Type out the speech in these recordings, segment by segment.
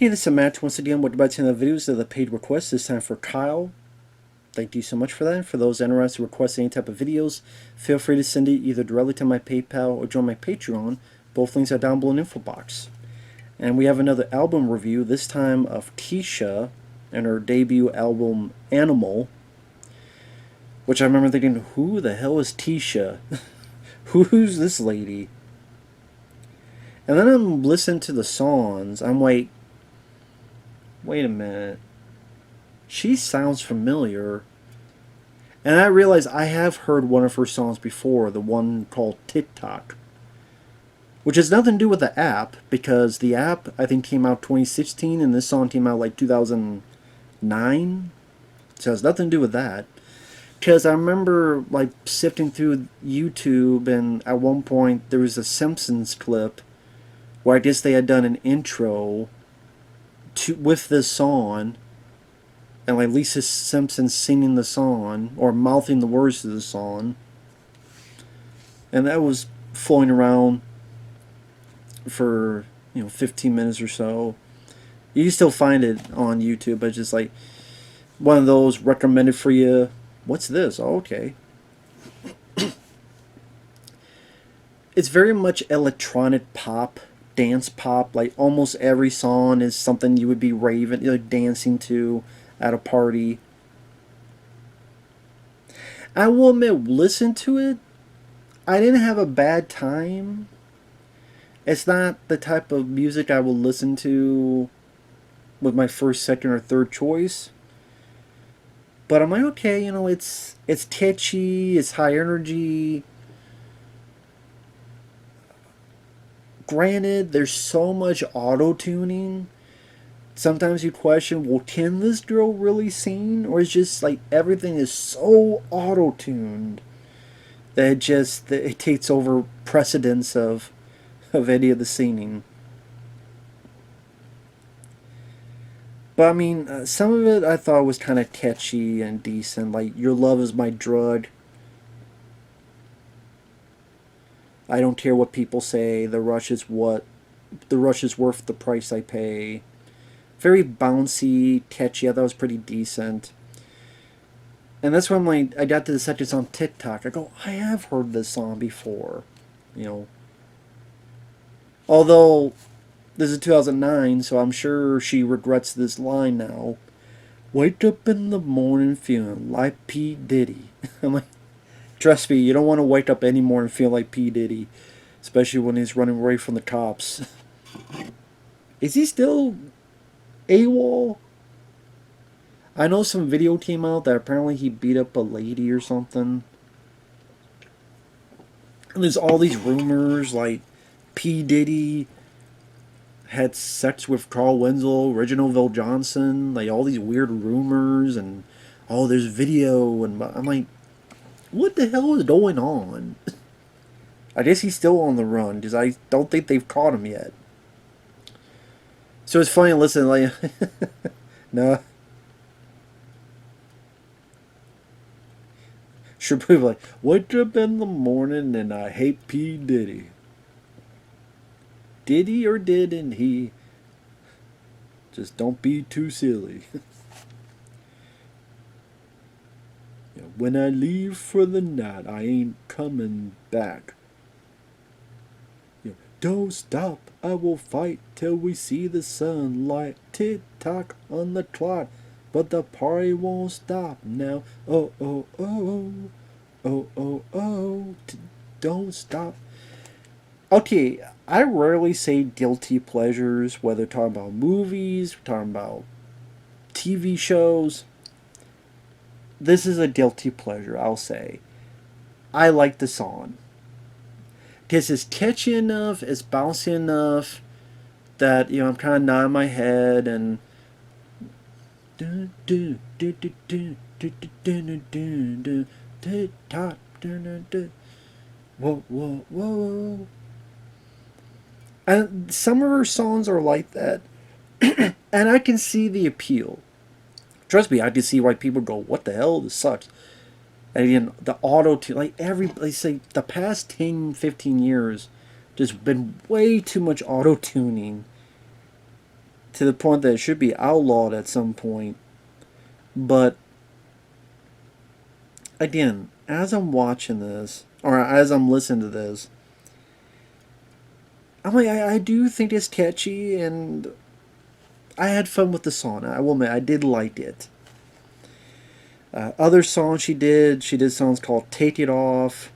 Hey, this is Matt once again with about 10 of the videos of the paid requests. This time for Kyle. Thank you so much for that. And for those interested in requesting any type of videos, feel free to send it either directly to my PayPal or join my Patreon. Both links are down below in the info box. And we have another album review, this time of Kesha and her debut album Animal. Which I remember thinking, who the hell is Kesha? Who's this lady? And then I'm listening to the songs. I'm like, wait a minute. She sounds familiar. And I realized I have heard one of her songs before, the one called TikTok. Which has nothing to do with the app, because the app, I think, came out 2016, and this song came out like 2009. So it has nothing to do with that. Because I remember, like, sifting through YouTube, and at one point there was a Simpsons clip where I guess they had done an intro with this song, and like Lisa Simpson singing the song or mouthing the words to the song, and that was floating around for 15 minutes or so. You can still find it on YouTube, but just like one of those recommended for you. What's this? Oh, okay. It's very much electronic pop, dance pop. Like almost every song is something you would be raving, dancing to at a party. I will admit, listen to it. I didn't have a bad time. It's not the type of music I will listen to with my first, second, or third choice. But I'm like, okay, it's catchy, it's high energy. Granted, there's so much auto-tuning. Sometimes you question, well, can this girl really sing? Or is just like everything is so auto-tuned that it takes over precedence of any of the singing. But I mean, some of it I thought was kind of catchy and decent. Like, your love is my drug. I don't care what people say. The rush is worth the price I pay. Very bouncy, catchy. I thought it was pretty decent. And that's when I'm like, I got to the section on TikTok. I go, I have heard this song before. Although this is 2009, so I'm sure she regrets this line now. Wake up in the morning feeling like P. Diddy. I'm like, trust me, you don't want to wake up anymore and feel like P. Diddy. Especially when he's running away from the cops. Is he still AWOL? I know some video came out that apparently he beat up a lady or something. And there's all these rumors like P. Diddy had sex with Carl Winslow, Reginald Johnson, like all these weird rumors, and oh, there's video, and I'm like, what the hell is going on? I guess he's still on the run, because I don't think they've caught him yet. So it's funny to listen, like, no. Sure, people like, wake up in the morning and I hate P. Diddy. Did he or didn't he? Just don't be too silly. When I leave for the night, I ain't coming back. Don't stop, I will fight till we see the sunlight. Tick-tock on the clock, but the party won't stop now. Oh, oh, oh, oh, oh, oh, don't stop. Okay, I rarely say guilty pleasures, whether talking about movies, talking about TV shows. This is a guilty pleasure, I'll say. I like the song. Because it's catchy enough, it's bouncy enough, that, I'm kind of nodding my head and... Whoa, whoa, whoa. And some of her songs are like that. And I can see the appeal. Trust me, I can see why people go, what the hell, this sucks. And again, the auto-tune, like they say, the past 10, 15 years, just been way too much auto-tuning. to the point that it should be outlawed at some point. But again, as I'm watching this, or as I'm listening to this, I'm like, I do think it's catchy, and I had fun with the song. I will admit, I did like it. Other songs she did songs called "Take It Off."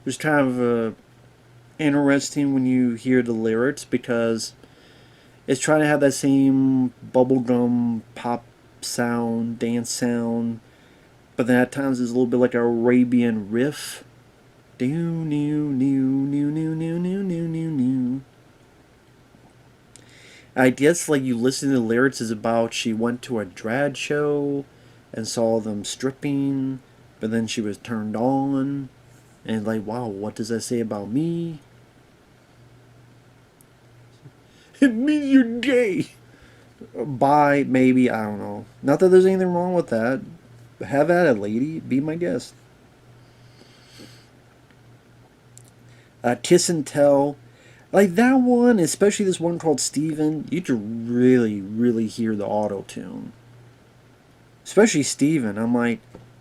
It was kind of interesting when you hear the lyrics because it's trying to have that same bubblegum pop sound, dance sound, but then at times it's a little bit like an Arabian riff. Do new new new new new new new new new. I guess like you listen to the lyrics is about she went to a drag show and saw them stripping, but then she was turned on, and like, wow, what does that say about me? It means you're gay. Bi, maybe, I don't know. Not that there's anything wrong with that. Have at it, lady. Be my guest. Kiss and Tell. Like that one, especially this one called Steven, you could really, really hear the auto tune. Especially Steven. I'm like,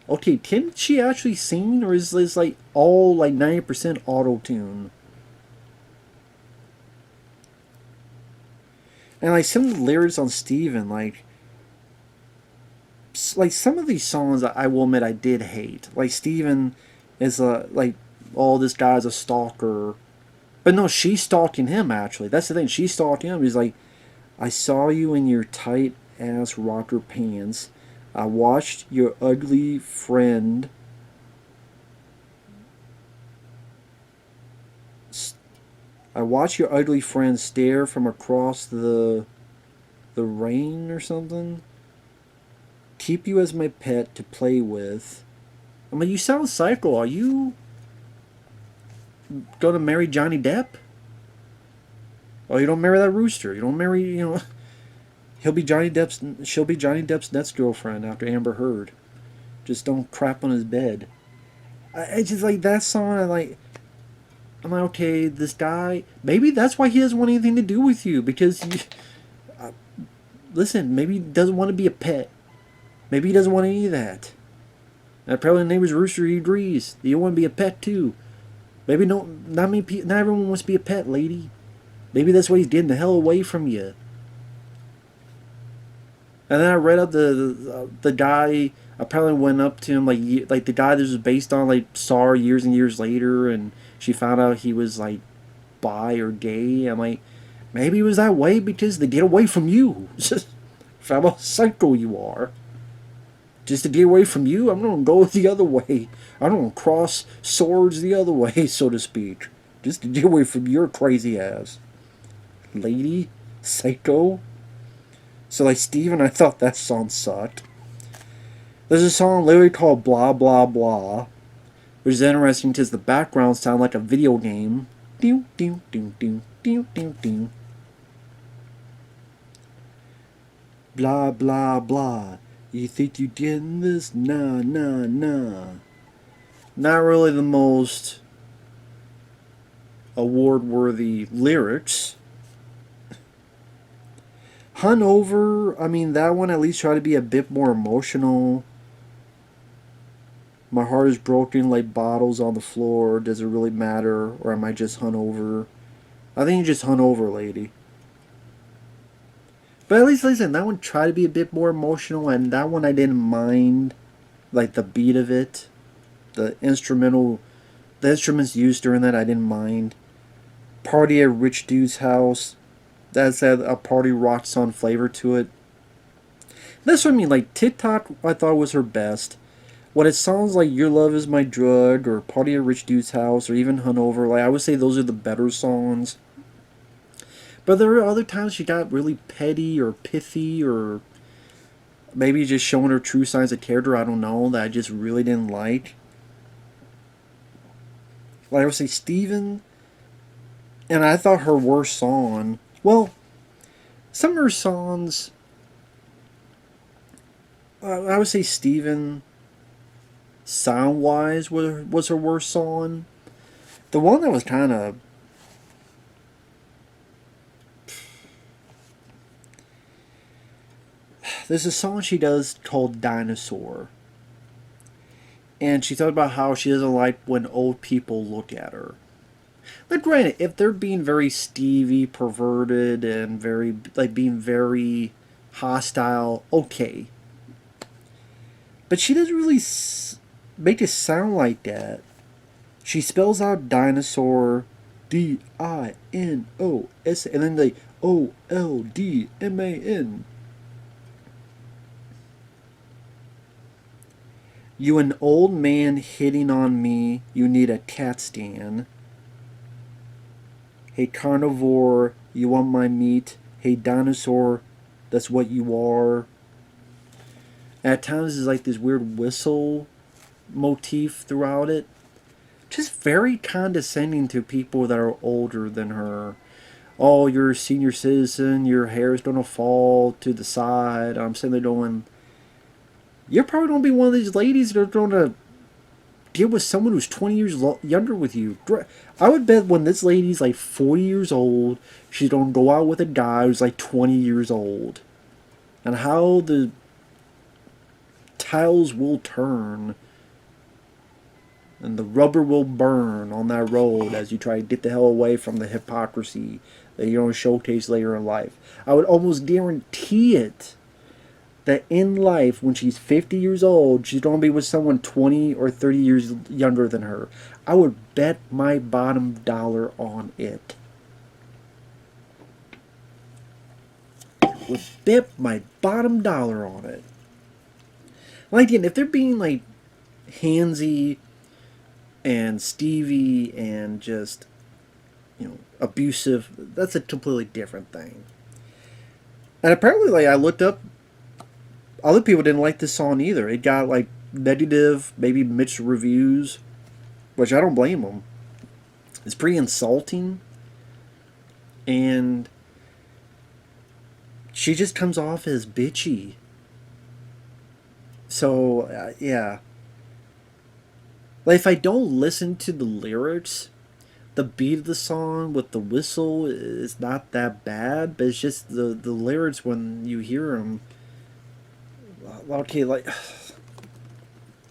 okay, can she actually sing, or is this like all like 90% auto tune? And like some of the lyrics on Steven, like some of these songs I will admit I did hate. Like Steven is like, oh, this guy's a stalker. But no, she's stalking him actually. That's the thing. She's stalking him. He's like, I saw you in your tight ass rocker pants. I watched your ugly friend stare from across the rain or something. Keep you as my pet to play with. I mean, you sound psycho. Are you going to marry Johnny Depp? Oh, you don't marry that rooster. You don't marry, she'll be Johnny Depp's next girlfriend after Amber Heard. Just don't crap on his bed. I just like that song. I'm like, okay, this guy. Maybe that's why he doesn't want anything to do with you because, listen, maybe he doesn't want to be a pet. Maybe he doesn't want any of that. And apparently, the neighbor's rooster he agrees. You want to be a pet too. Maybe not everyone wants to be a pet, lady. Maybe that's why he's getting the hell away from you. And then I read up the guy apparently went up to him like the guy this was based on like saw her years and years later, and she found out he was like bi or gay. I'm like, maybe he was that way because they get away from you. How about psycho you are? Just to get away from you, I'm gonna go the other way. I'm gonna cross swords the other way, so to speak. Just to get away from your crazy ass. Lady, psycho. So like Steven, I thought that song sucked. There's a song literally called Blah Blah Blah, which is interesting because the background sounds like a video game. Ding ding ding ding ding ding ding. Blah blah blah. You think you getting this? Nah nah nah. Not really the most award-worthy lyrics. Hunover, I mean, that one at least tried to be a bit more emotional. My heart is broken like bottles on the floor. Does it really matter? Or am I just hungover? I think you just hungover, lady. But at least, listen, that one tried to be a bit more emotional, and that one I didn't mind. Like the beat of it. The instruments used during that I didn't mind. Party at Rich Dude's House. That's had a party rock song flavor to it. That's what I mean. Like TikTok, I thought was her best. When it sounds like Your Love Is My Drug or Party at Rich Dude's House or even Hungover, like I would say those are the better songs. But there are other times she got really petty or pithy or maybe just showing her true signs of character. I don't know, that I just really didn't like. Like I would say Steven, and I thought her worst song. Well, some of her songs, I would say Steven, sound-wise, was her worst song. The one that was kind of, there's a song she does called Dinosaur. And she talked about how she doesn't like when old people look at her. But granted, if they're being very Stevie, perverted, and very, like, being very hostile, okay. But she doesn't really make it sound like that. She spells out dinosaur, D-I-N-O-S, and then like O-L-D-M-A-N. You an old man hitting on me, you need a cat stand. Hey carnivore, you want my meat? Hey dinosaur, that's what you are. At times there's like this weird whistle motif throughout it. Just very condescending to people that are older than her. Oh, you're a senior citizen, your hair's gonna fall to the side. I'm sitting there going, you're probably gonna be one of these ladies that are gonna deal with someone who's 20 years younger with you. I would bet when this lady's like 40 years old, she's gonna go out with a guy who's like 20 years old. And how the tiles will turn and the rubber will burn on that road as you try to get the hell away from the hypocrisy that you're going to showcase later in life. I would almost guarantee it that in life, when she's 50 years old, she's going to be with someone 20 or 30 years younger than her. I would bet my bottom dollar on it. Would bet my bottom dollar on it. Like, again, if they're being like handsy and Stevie and just, abusive, that's a completely different thing. And apparently, like, I looked up, other people didn't like this song either. It got like negative, maybe mixed reviews, which I don't blame them. It's pretty insulting, and she just comes off as bitchy. So, yeah. Like, if I don't listen to the lyrics, the beat of the song with the whistle is not that bad, but it's just the lyrics when you hear them. Okay, like,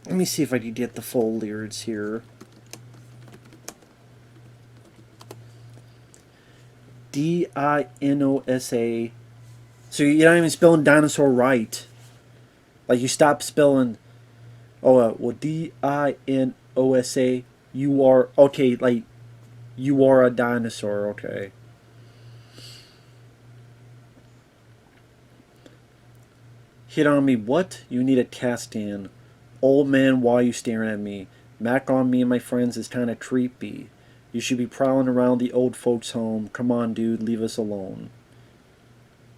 let me see if I can get the full lyrics here. D-I-N-O-S-A. So you're not even spelling dinosaur right. Like, you stop spelling, D-I-N-O-S-A, you are, okay, like, you are a dinosaur, okay. Hit on me, what? You need a cat stand. Old man, why are you staring at me? Mac on me and my friends is kinda creepy. You should be prowling around the old folks' home. Come on, dude, leave us alone.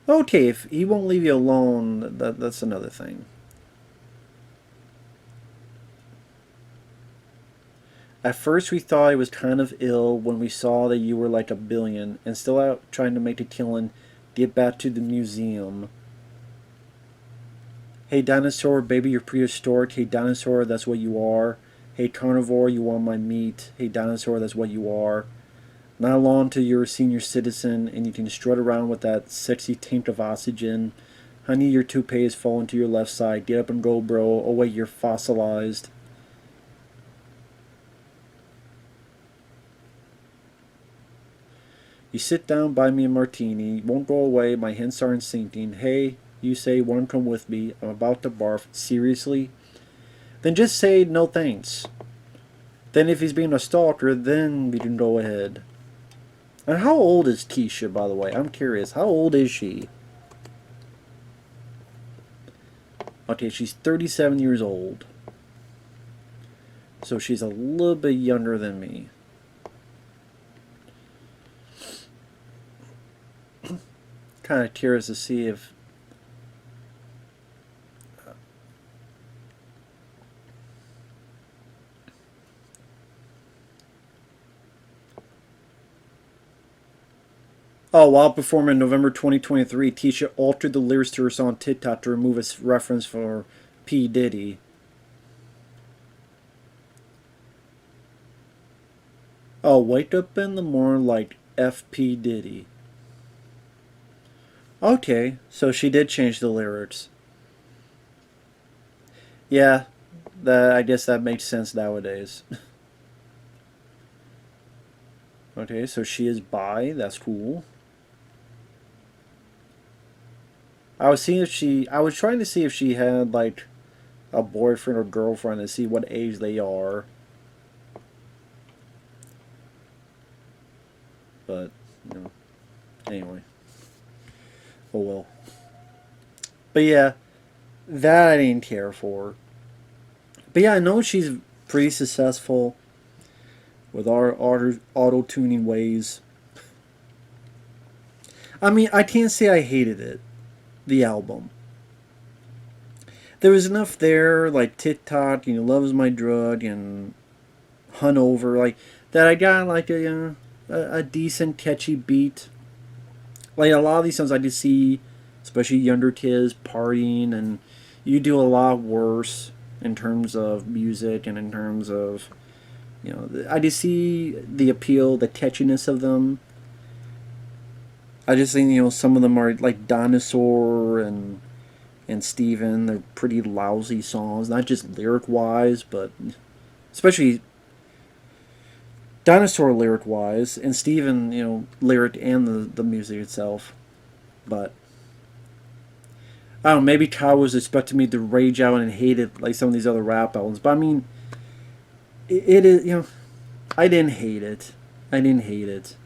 Okay, if he won't leave you alone, that's another thing. At first we thought I was kind of ill when we saw that you were like a billion and still out trying to make a killing, get back to the museum. Hey dinosaur, baby, you're prehistoric. Hey dinosaur, that's what you are. Hey carnivore, you want my meat. Hey dinosaur, that's what you are. Not long till you're a senior citizen and you can strut around with that sexy tank of oxygen. Honey, your toupee is falling to your left side. Get up and go, bro. Oh wait, you're fossilized. You sit down, buy me a martini. Won't go away, my hints aren't sinking. Hey, you say, wanna come with me? I'm about to barf. Seriously? Then just say no thanks. Then if he's being a stalker, then we can go ahead. And how old is Kesha, by the way? I'm curious. How old is she? Okay, she's 37 years old. So she's a little bit younger than me. Kind of curious to see if while performing in November 2023, Kesha altered the lyrics to her song TikTok to remove its reference for P. Diddy. Wake up in the morning like F.P. Diddy. Okay, so she did change the lyrics. Yeah, I guess that makes sense nowadays. Okay, so she is bi. That's cool. I was seeing if she. I was trying to see if she had like a boyfriend or girlfriend to see what age they are, but you know, anyway. Oh well. But yeah, that I didn't care for. But yeah, I know she's pretty successful with our auto tuning ways. I mean, I can't say I hated it. The album. There was enough there, like Tit Tot, Love's My Drug, and Hunt Over, like that. I got like a decent catchy beat. Like a lot of these songs, I just see, especially younger kids partying, and you do a lot worse in terms of music and in terms of I just see the appeal, the catchiness of them. I just think some of them are like Dinosaur and Steven. They're pretty lousy songs, not just lyric wise, but especially Dinosaur lyric wise, and Steven, lyric and the music itself. But I don't know, maybe Kyle was expecting me to rage out and hate it like some of these other rap albums. But I mean, it is, I didn't hate it. I didn't hate it.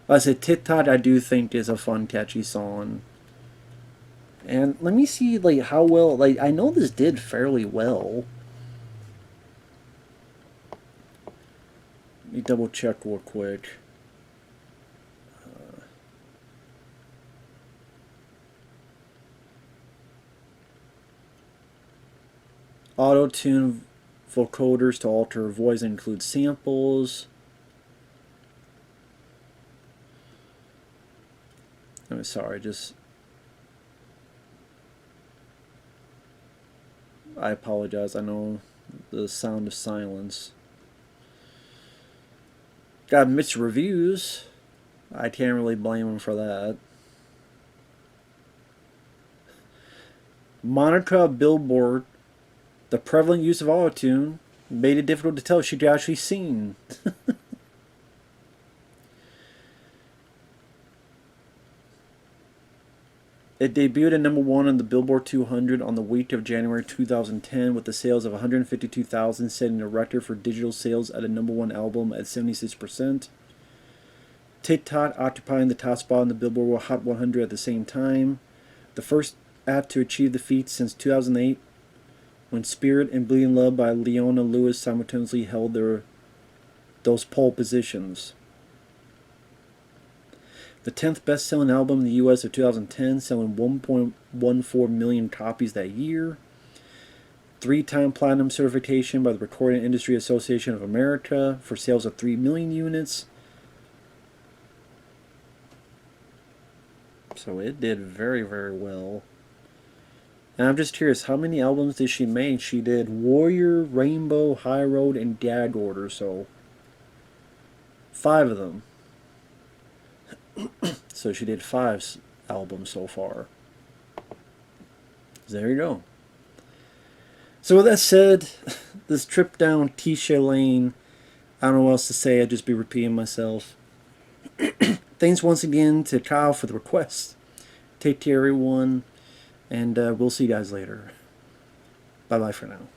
Like I said, Tit Tot I do think is a fun, catchy song. And let me see like how well, like I know this did fairly well. Let me double check real quick. Auto tune vocoders to alter her voice and include samples. I'm sorry, I apologize. I know the sound of silence. Got mixed reviews. I can't really blame him for that. Monica Billboard, the prevalent use of autotune made it difficult to tell if she could actually sing. It debuted at #1 on the Billboard 200 on the week of January 2010 with the sales of 152,000, setting a record for digital sales at a #1 album at 76%. Tit Tot occupying the top spot on the Billboard Hot 100 at the same time. The first act to achieve the feat since 2008, when Spirit and Bleeding Love by Leona Lewis simultaneously held those pole positions. The 10th best-selling album in the U.S. of 2010, selling 1.14 million copies that year. 3-time platinum certification by the Recording Industry Association of America for sales of 3 million units. So it did very, very well. And I'm just curious, how many albums did she make? She did Warrior, Rainbow, High Road, and Gag Order, so 5 of them. So she did 5 albums so far. There you go. So with that said, this trip down Kesha Lane, I don't know what else to say. I'd just be repeating myself. Thanks once again to Kyle for the request. Take care, everyone, and we'll see you guys later. Bye-bye for now.